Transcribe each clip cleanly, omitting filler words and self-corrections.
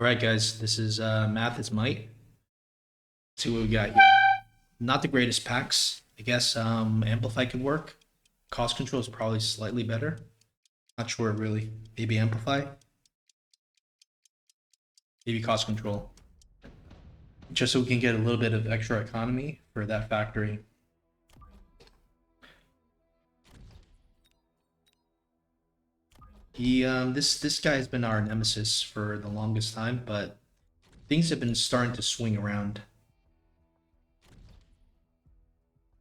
All right, guys, this is Mathismight. See what we got here. Not the greatest packs. I guess Amplify could work. Cost control is probably slightly better. Not sure really. Maybe Amplify. Maybe cost control. Just so we can get a little bit of extra economy for that factory. This guy has been our nemesis for the longest time, but things have been starting to swing around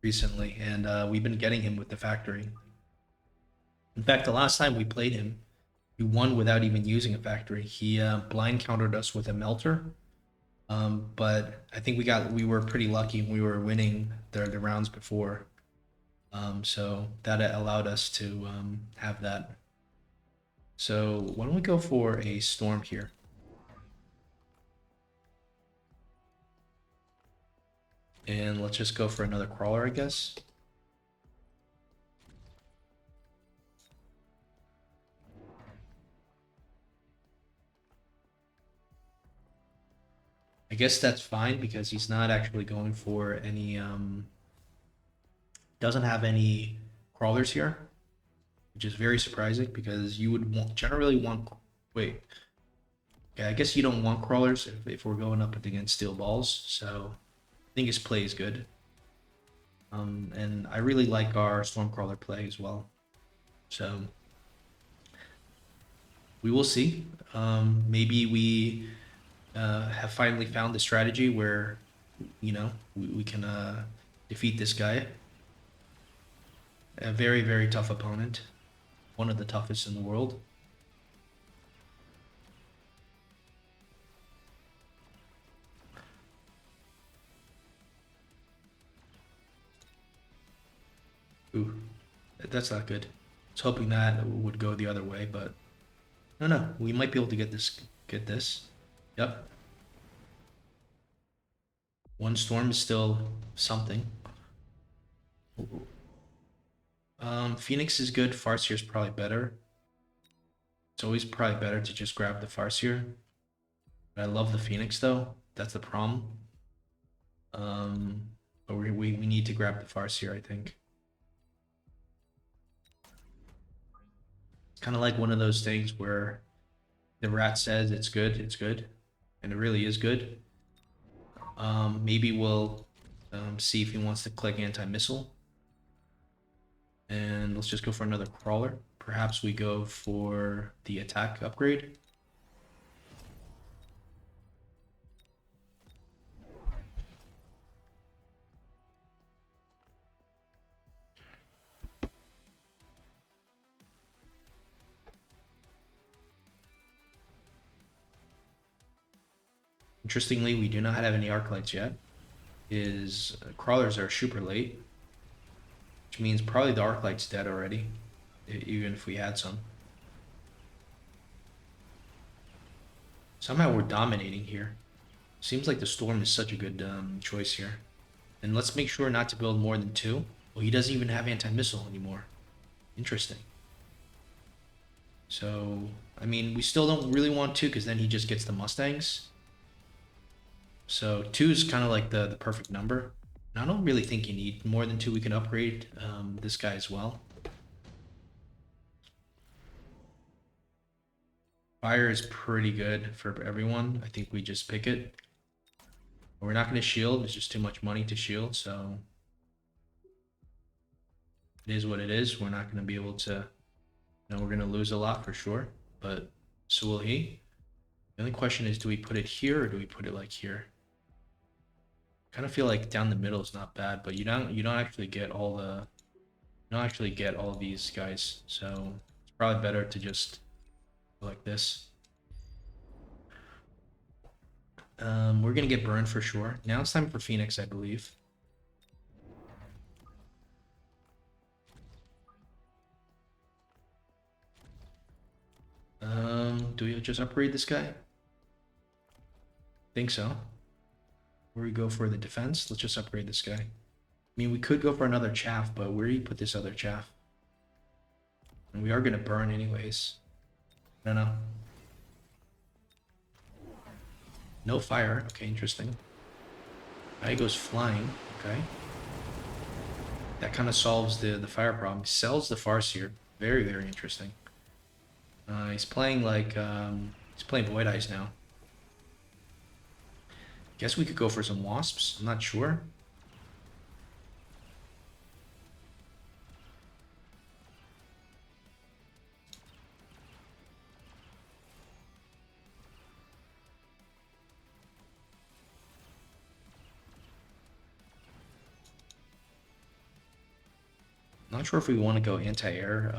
recently, and we've been getting him with the factory. In fact, the last time we played him, we won without even using a factory. He blind countered us with a melter, but I think we were pretty lucky. We were winning the rounds before, so that allowed us to have that. So why don't we go for a storm here? And let's just go for another crawler, I guess. I guess that's fine because he's not actually going for any doesn't have any crawlers here, which is very surprising because you would generally want. Wait, okay, I guess you don't want crawlers if we're going up against steel balls. So I think his play is good, and I really like our Stormcaller play as well. So we will see. Maybe we have finally found the strategy where we can defeat this guy. A very, very tough opponent. One of the toughest in the world. Ooh, that's not good. I was hoping that would go the other way, but no, we might be able to get this. Yep. One storm is still something. Phoenix is good. Farseer is probably better. It's always probably better to just grab the Farseer. I love the Phoenix though. That's the problem. But we need to grab the Farseer, I think. It's kind of like one of those things where the rat says it's good, and it really is good. Maybe we'll see if he wants to click anti-missile. And let's just go for another crawler. Perhaps we go for the attack upgrade. Interestingly, we do not have any arc lights yet. His crawlers are super late, which means probably the arc light's dead already, even if we had some. Somehow we're dominating here. Seems like the storm is such a good choice here. And let's make sure not to build more than two. Well, he doesn't even have anti-missile anymore. Interesting. So, I mean, we still don't really want two because then he just gets the Mustangs. So two is kind of like the perfect number. And I don't really think you need more than two. We can upgrade this guy as well. Fire is pretty good for everyone. I think we just pick it. We're not going to shield. It's just too much money to shield. So it is what it is. We're not going to be able to, we're going to lose a lot for sure. But so will he. The only question is, do we put it here or do we put it like here? Kind of feel like down the middle is not bad, but you don't actually get all of these guys, so it's probably better to just go like this. We're gonna get burned for sure. Now it's time for Phoenix, I believe. Do we just upgrade this guy? Think so. Where we go for the defense? Let's just upgrade this guy. I mean, we could go for another chaff, but where do you put this other chaff? And we are gonna burn anyways. I don't know. No fire. Okay, interesting. Now he goes flying. Okay. That kind of solves the fire problem. He sells the Farseer. Very, very interesting. He's playing like he's playing Void Eyes now. Guess we could go for some Wasps. I'm not sure. Not sure if we want to go anti-air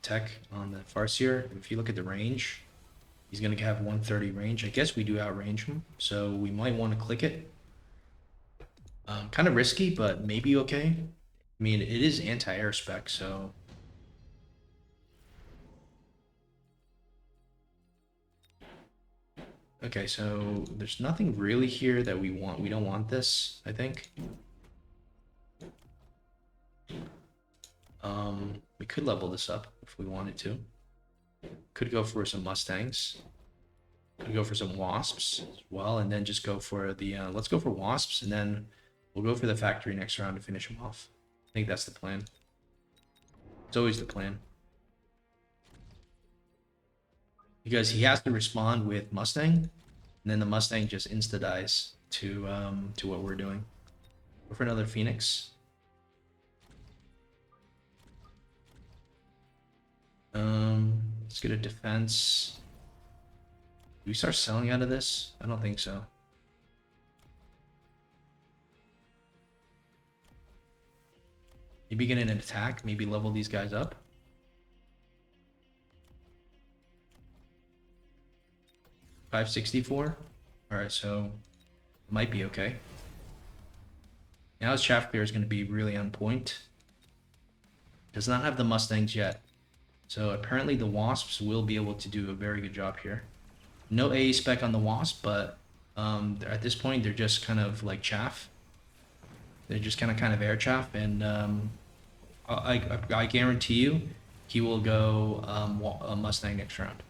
tech on the Farseer. If you look at the range, he's going to have 130 range. I guess we do outrange him, so we might want to click it. Kind of risky, but maybe okay. I mean, it is anti-air spec, so... Okay, so there's nothing really here that we want. We don't want this, I think. We could level this up if we wanted to. Could go for some Mustangs. Could go for some Wasps as well, and then just go for the... let's go for Wasps, and then we'll go for the factory next round to finish them off. I think that's the plan. It's always the plan. Because he has to respond with Mustang, and then the Mustang just insta-dies to what we're doing. Go for another Phoenix. Let's get a defense. Do we start selling out of this? I don't think so. Maybe get an attack, maybe level these guys up. $564. Alright, so might be okay. Now his shaft clear is going to be really on point. Does not have the Mustangs yet. So apparently the Wasps will be able to do a very good job here. No AE spec on the Wasp, but at this point they're just kind of like chaff. They're just kind of air chaff, and I guarantee you he will go Mustang next round.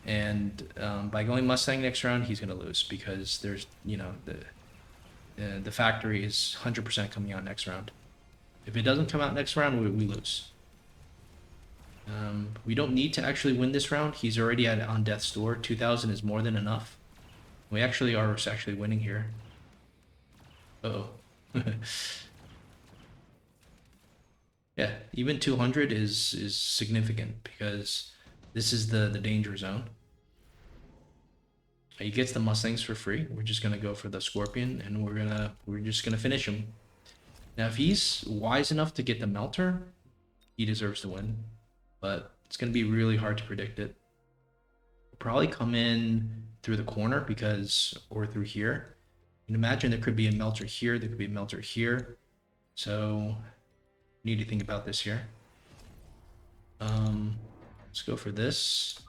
And by going Mustang next round, he's gonna lose because there's, you know, the factory is 100% coming out next round. If it doesn't come out next round, we lose. We don't need to actually win this round. He's already on death's door. 2,000 is more than enough. We actually are winning here. Uh-oh. Yeah, even 200 is significant because this is the danger zone. He gets the Mustangs for free. We're just gonna go for the Scorpion, and we're just gonna finish him. Now, if he's wise enough to get the Melter, he deserves to win. But it's gonna be really hard to predict it. We'll probably come in through the corner or through here. You can imagine there could be a Melter here. There could be a Melter here. So need to think about this here. Let's go for this.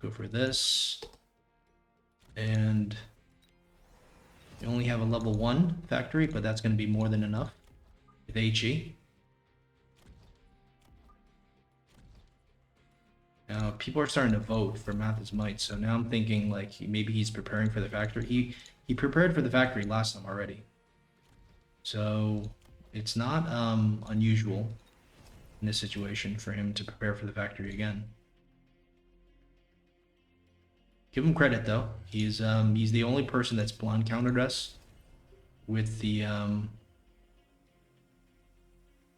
Go for this. And you only have a level 1 factory, but that's going to be more than enough with HE. Now, people are starting to vote for Mathismight, so now I'm thinking like maybe he's preparing for the factory. He prepared for the factory last time already. So it's not unusual in this situation for him to prepare for the factory again. Give him credit though. He's the only person that's blind countered us with the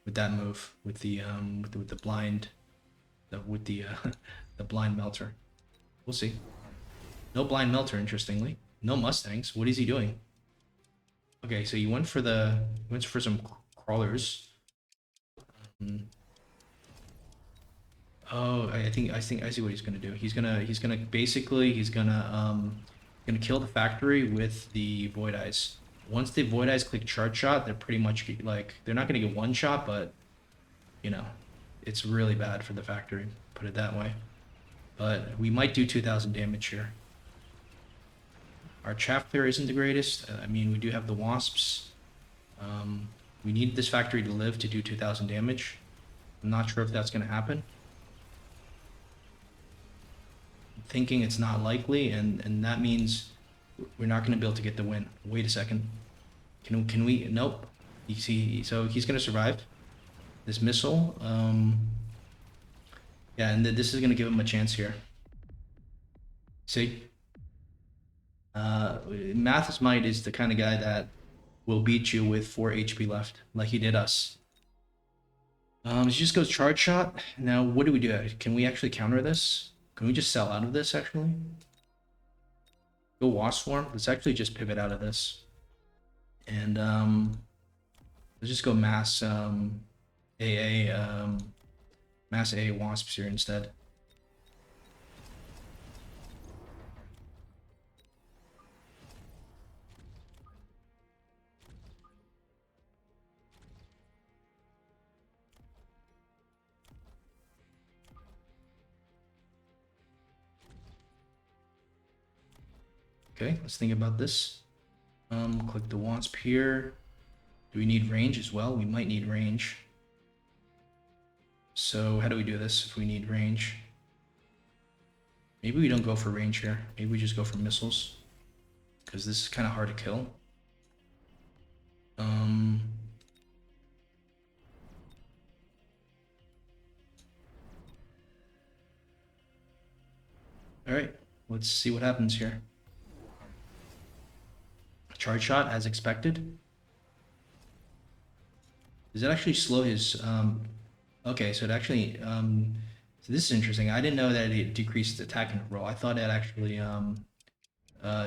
with that move, with the blind, the blind melter. We'll see. No blind melter, interestingly. No Mustangs. What is he doing? Okay, so he went for some crawlers. Oh, I think I see what he's gonna do. He's gonna kill the factory with the Void Eyes. Once the Void Eyes click Charge Shot, they're pretty much like, they're not gonna get one shot, but you know, it's really bad for the factory, put it that way. But we might do 2,000 damage here. Our chaff clear isn't the greatest. I mean, we do have the Wasps. We need this factory to live to do 2,000 damage. I'm not sure if that's gonna happen. thinking it's not likely, and that means we're not going to be able to get the win. Wait a second. Can we? Nope. You see, so he's going to survive this missile. Yeah, and this is going to give him a chance here. See? Mathismight is the kind of guy that will beat you with 4 HP left, like he did us. He just goes charge shot. Now, what do we do? Can we actually counter this? Can we just sell out of this, actually? Go Wasp Swarm. Let's actually just pivot out of this. And let's just go mass mass AA Wasps here instead. Okay, let's think about this. Click the Wasp here. Do we need range as well? We might need range. So how do we do this if we need range? Maybe we don't go for range here. Maybe we just go for missiles, because this is kind of hard to kill. All right, let's see what happens here. Charge shot as expected. Does it actually slow his? Okay, so it actually. So this is interesting. I didn't know that it decreased the attacking roll. I thought it actually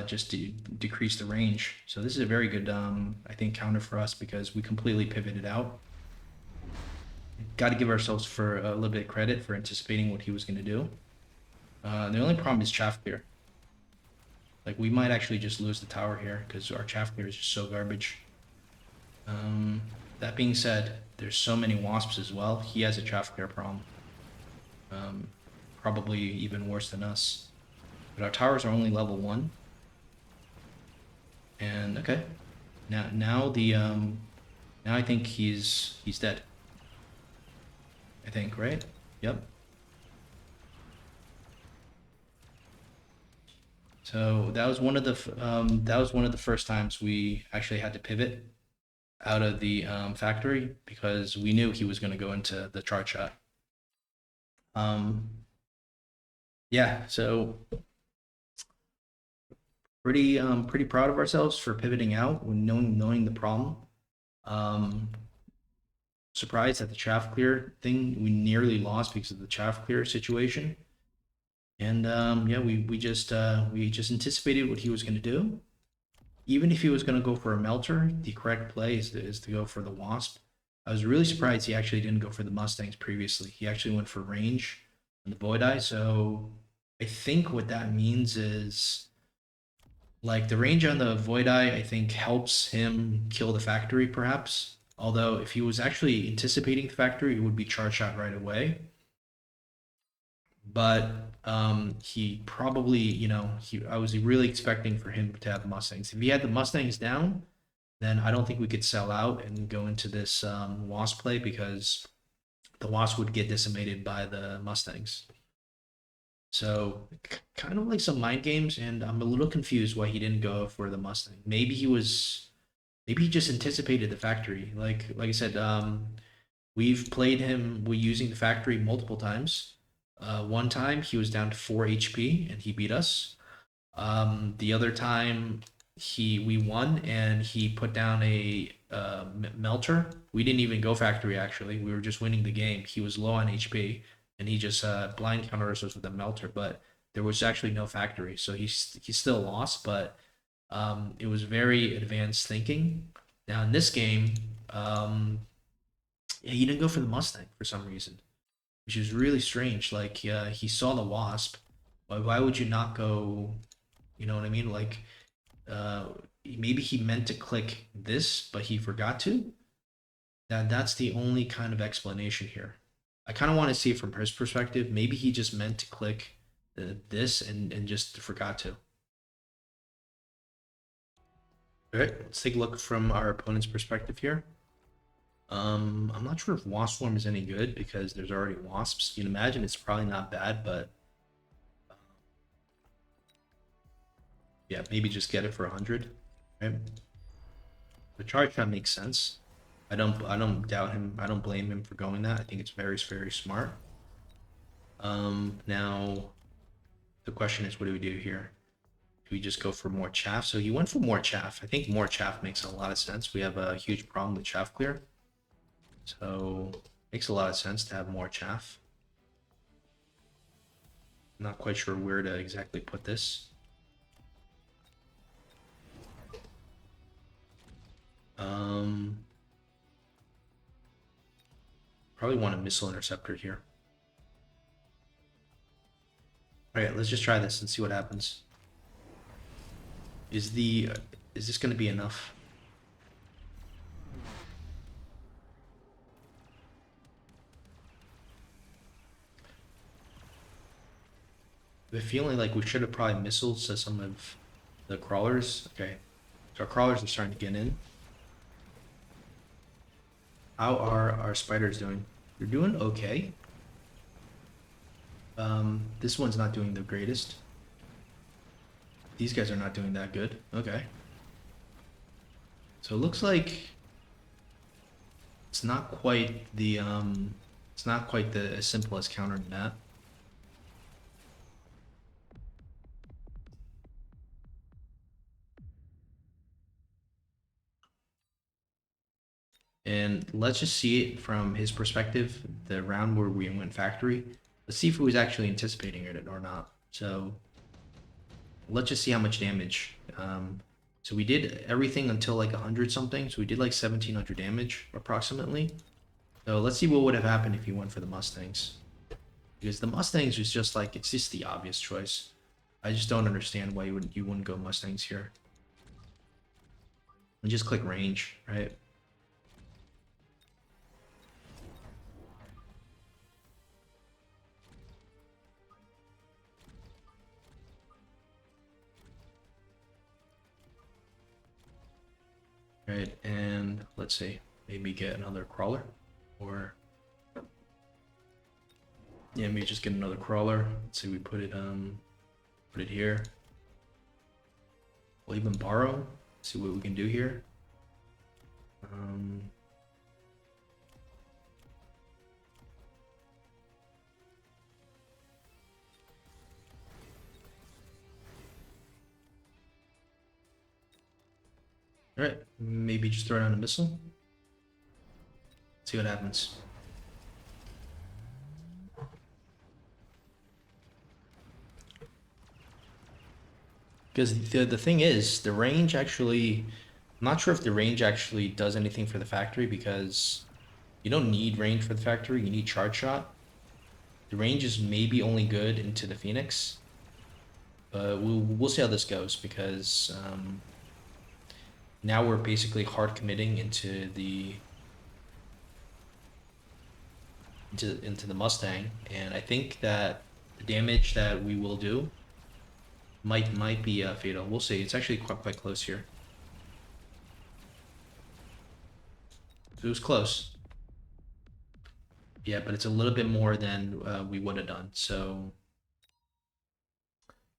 just decreased the range. So this is a very good, I think, counter for us because we completely pivoted out. Got to give ourselves for a little bit of credit for anticipating what he was going to do. The only problem is chaff clear. Like, we might actually just lose the tower here because our chaff clear is just so garbage. That being said, there's so many wasps as well. He has a chaff clear problem. Probably even worse than us. But our towers are only level 1. And okay. Now I think he's dead. I think, right? Yep. So that was one of the first times we actually had to pivot out of the factory because we knew he was going to go into the charge shot. Yeah, so pretty proud of ourselves for pivoting out when knowing the problem. Surprised at the chaff clear thing. We nearly lost because of the chaff clear situation. And yeah, we just anticipated what he was going to do. Even if he was going to go for a melter, the correct play is to go for the wasp. I was really surprised he actually didn't go for the Mustangs previously. He actually went for range on the Void Eye. So I think what that means is like the range on the Void Eye, I think helps him kill the factory perhaps. Although if he was actually anticipating the factory, it would be charge shot right away. But he probably, you know, I was really expecting for him to have the Mustangs. If he had the Mustangs down, then I don't think we could sell out and go into this Wasp play because the Wasp would get decimated by the Mustangs. So kind of like some mind games, and I'm a little confused why he didn't go for the Mustang. Maybe he just anticipated the factory. Like I said, we've played him using the factory multiple times. One time he was down to 4 HP and he beat us. The other time we won and he put down a melter. We didn't even go factory actually. We were just winning the game. He was low on HP and he just blind countered us with a melter, but there was actually no factory, so he still lost. But it was very advanced thinking. Now in this game, yeah, he didn't go for the Mustang for some reason, which is really strange. Like he saw the wasp. Why would you not go? You know what I mean? Like maybe he meant to click this, but he forgot to. That's the only kind of explanation here. I kind of want to see it from his perspective. Maybe he just meant to click this and just forgot to. All right, let's take a look from our opponent's perspective here. I'm not sure if Wasp Swarm is any good because there's already wasps. You'd imagine it's probably not bad, but Yeah, maybe just get it for 100, right? The charge shot makes sense. I don't doubt him. I don't blame him for going that. I think it's very, very smart. Now the question is, what do we do here? Do we just go for more chaff? So you went for more chaff. I think more chaff makes a lot of sense. We have a huge problem with chaff clear. So makes a lot of sense to have more chaff. I'm not quite sure where to exactly put this. Probably want a missile interceptor here. All right, let's just try this and see what happens. Is this going to be enough? The feeling like we should have probably missiles to some of the crawlers. Okay, so our crawlers are starting to get in. How are our spiders doing? They're doing okay. This one's not doing the greatest. These guys are not doing that good. Okay. So it looks like it's not quite the as simple as countering that. And let's just see it from his perspective, the round where we went factory. Let's see if he was actually anticipating it or not. So let's just see how much damage. So we did everything until like 100 something. So we did like 1700 damage approximately. So let's see what would have happened if you went for the Mustangs. Because the Mustangs was just like, it's just the obvious choice. I just don't understand why you wouldn't go Mustangs here. And just click range, right? Right, and let's see, maybe get another crawler, or yeah, maybe just get another crawler. Let's see, we put it here. We'll even borrow. See what we can do here. All right, maybe just throw down a missile. See what happens. Because the thing is, the range actually, I'm not sure if the range actually does anything for the factory, because you don't need range for the factory, you need charge shot. The range is maybe only good into the Phoenix. But we'll see how this goes, because now we're basically hard committing into the Mustang, and I think that the damage that we will do might be fatal. We'll see. It's actually quite close here. It was close. Yeah, but it's a little bit more than we would have done. So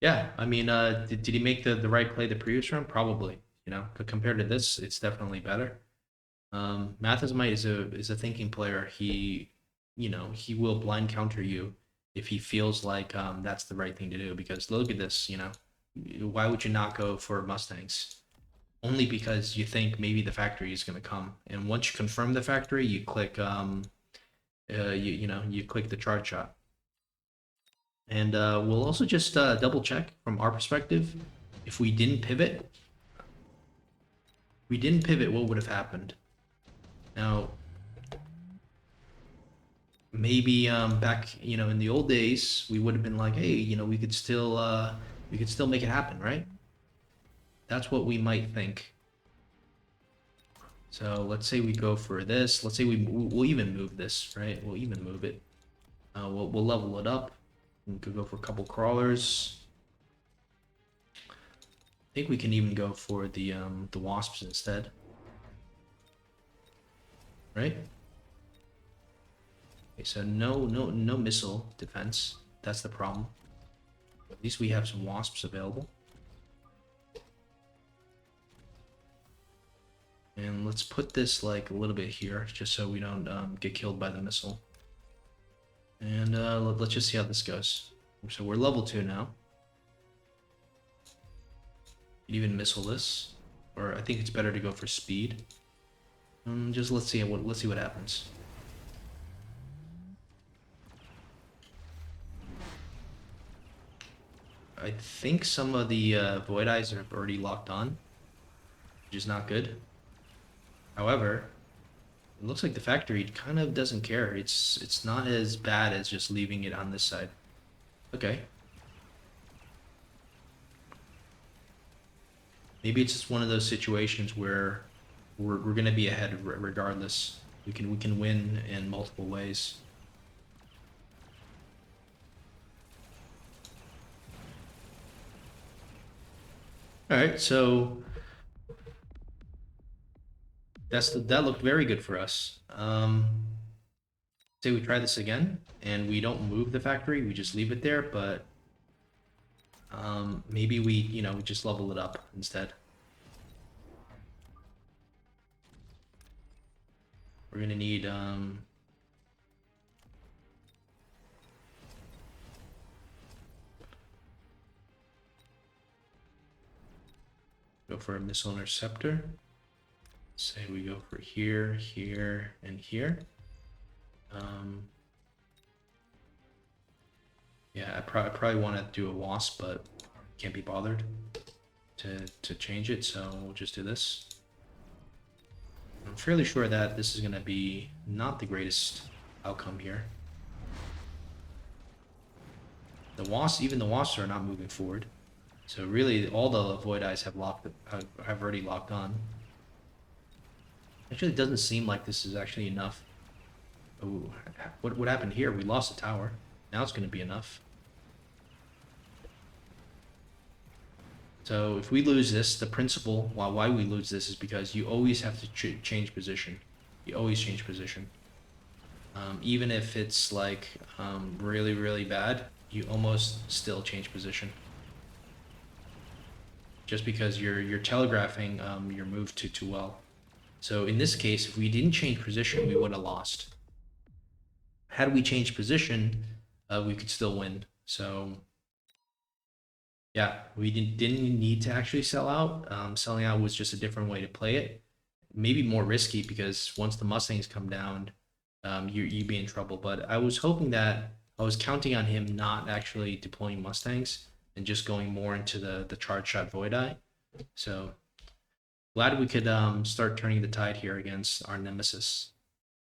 yeah, I mean, did he make the right play the previous round? Probably. You know, but compared to this, it's definitely better. Mathismight is a thinking player. He, you know, he will blind counter you if he feels like that's the right thing to do. Because look at this, you know, why would you not go for Mustangs? Only because you think maybe the factory is going to come, and once you confirm the factory, you click you click the charge shot. And we'll also just double check from our perspective if we didn't pivot. What would have happened? Now, maybe back, you know, in the old days, we would have been like, hey, you know, we could still make it happen, right? That's what we might think. So let's say we go for this. Let's say we'll even move this, right? We'll even move it. We'll level it up. We could go for a couple crawlers. I think we can even go for the wasps instead, right? Okay, so no missile defense. That's the problem. At least we have some wasps available. And let's put this like a little bit here, just so we don't get killed by the missile. And let's just see how this goes. So we're level 2 now. You can even missile this, or I think it's better to go for speed. Just let's see what happens. I think some of the Void Eyes are already locked on, which is not good. However, it looks like the factory kind of doesn't care. It's not as bad as just leaving it on this side. Okay. Maybe it's just one of those situations where we're gonna be ahead regardless. We can win in multiple ways. All right, so that looked very good for us. Say we try this again and we don't move the factory, we just leave it there, but maybe we just level it up instead. We're gonna need go for a missile interceptor. Say we go for here, here, and here. Yeah, I probably want to do a wasp, but can't be bothered to change it, so we'll just do this. I'm fairly sure that this is going to be not the greatest outcome here. Even the wasps are not moving forward. So really, all the Void Eyes have already locked on. Actually, it doesn't seem like this is actually enough. Ooh, what happened here? We lost the tower. Now it's going to be enough. So if we lose this, the principle why we lose this is because you always have to change position. You always change position. Even if it's like really, really bad, you almost still change position. Just because you're telegraphing your move too well. So in this case, if we didn't change position, we would have lost. Had we changed position, we could still win. So yeah, we didn't need to actually sell out. Selling out was just a different way to play it. Maybe more risky because once the Mustangs come down, you'd be in trouble. But I was hoping that I was counting on him not actually deploying Mustangs and just going more into the charge shot Void Eye. So glad we could start turning the tide here against our nemesis.